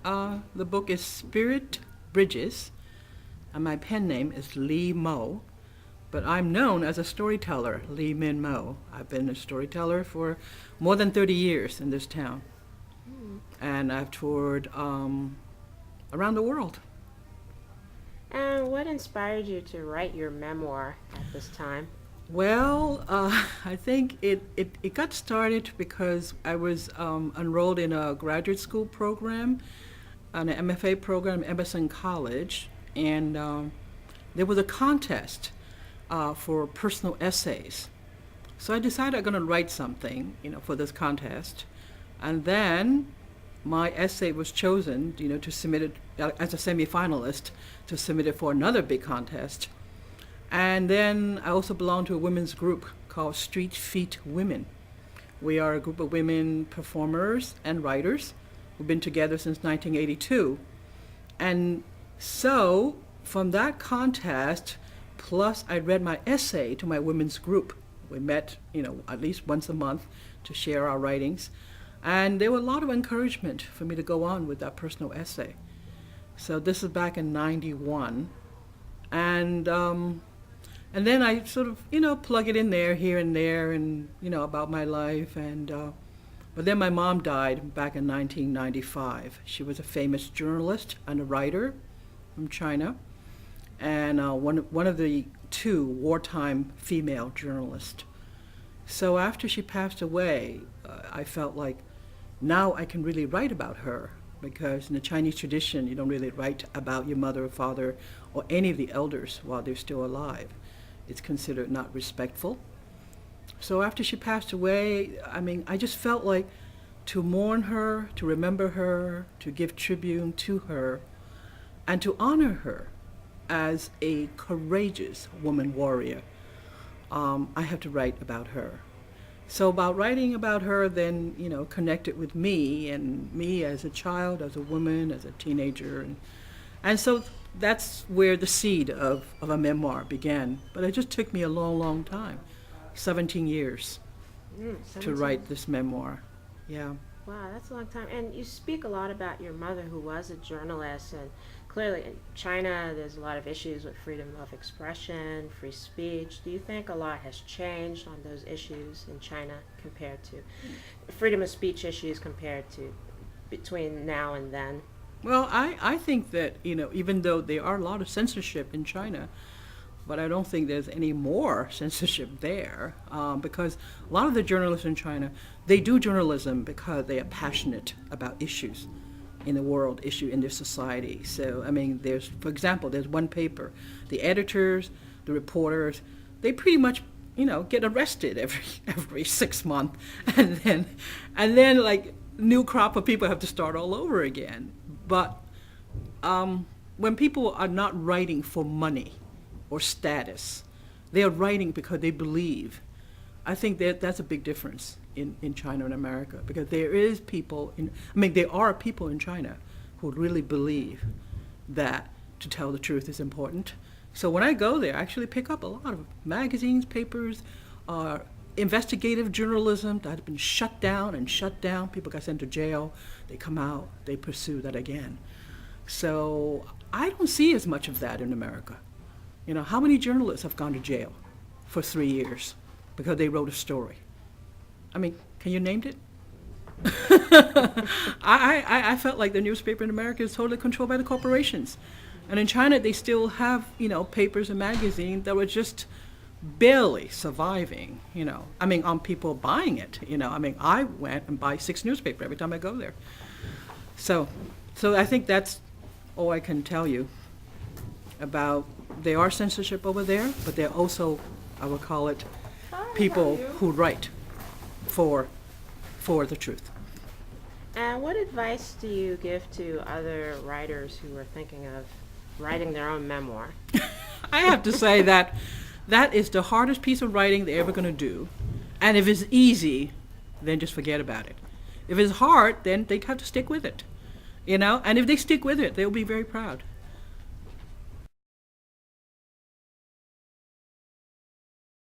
The book is Spirit Bridges, and my pen name is Lee Mo, but I'm known as a storyteller, Lee Min Mo. I've been a storyteller for more than 30 years in this town, and I've toured around the world. And what inspired you to write your memoir at this time? Well, I think it got started because I was enrolled in a graduate school program, an MFA program at Emerson College, and there was a contest for personal essays. So I decided I'm going to write something, for this contest, and then my essay was chosen, to submit it as a semifinalist, to submit it for another big contest. And then I also belong to a women's group called Street Feet Women. We are a group of women performers and writers. We've been together since 1982. And so from that contest, plus I read my essay to my women's group. We met, at least once a month to share our writings. And there was a lot of encouragement for me to go on with that personal essay. So this is back in 91. And then I sort of, plug it in there, here and there, and, about my life. But then my mom died back in 1995. She was a famous journalist and a writer from China, and one of the two wartime female journalists. So after she passed away, I felt like now I can really write about her, because in the Chinese tradition, you don't really write about your mother or father or any of the elders while they're still alive. It's considered not respectful. So after she passed away, I just felt like to mourn her, to remember her, to give tribute to her, and to honor her as a courageous woman warrior. I have to write about her. So about writing about her, then, connected with me, and me as a child, as a woman, as a teenager. And so that's where the seed of a memoir began. But it just took me a long, long time, 17 years, 17. to write this memoir. Yeah. Wow, that's a long time. And you speak a lot about your mother, who was a journalist, and clearly in China there's a lot of issues with freedom of expression, free speech. Do you think a lot has changed on those issues in China compared to freedom of speech issues compared to between now and then? Well, I think that, even though there are a lot of censorship in China, but I don't think there's any more censorship there, because a lot of the journalists in China, they do journalism because they are passionate about issues in the world, issue in their society. So, there's, for example, there's one paper, the editors, the reporters, they pretty much, get arrested every 6 months, and then like new crop of people have to start all over again. But when people are not writing for money or status, they are writing because they believe. I think that's a big difference in China and America, because there are people in China who really believe that to tell the truth is important. So when I go there, I actually pick up a lot of magazines, papers, investigative journalism that had been shut down. People got sent to jail. They come out, they pursue that again. So I don't see as much of that in America. How many journalists have gone to jail for 3 years because they wrote a story? Can you name it? I felt like the newspaper in America is totally controlled by the corporations. And in China, they still have, papers and magazines that were just barely surviving, on people buying it, I went and buy 6 newspapers every time I go there. So I think that's all I can tell you about. There are censorship over there, but there are also, I would call it, people who write for the truth. And what advice do you give to other writers who are thinking of writing their own memoir? I have to say that is the hardest piece of writing they're ever going to do. And if it's easy, then just forget about it. If it's hard, then they have to stick with it. And if they stick with it, they'll be very proud.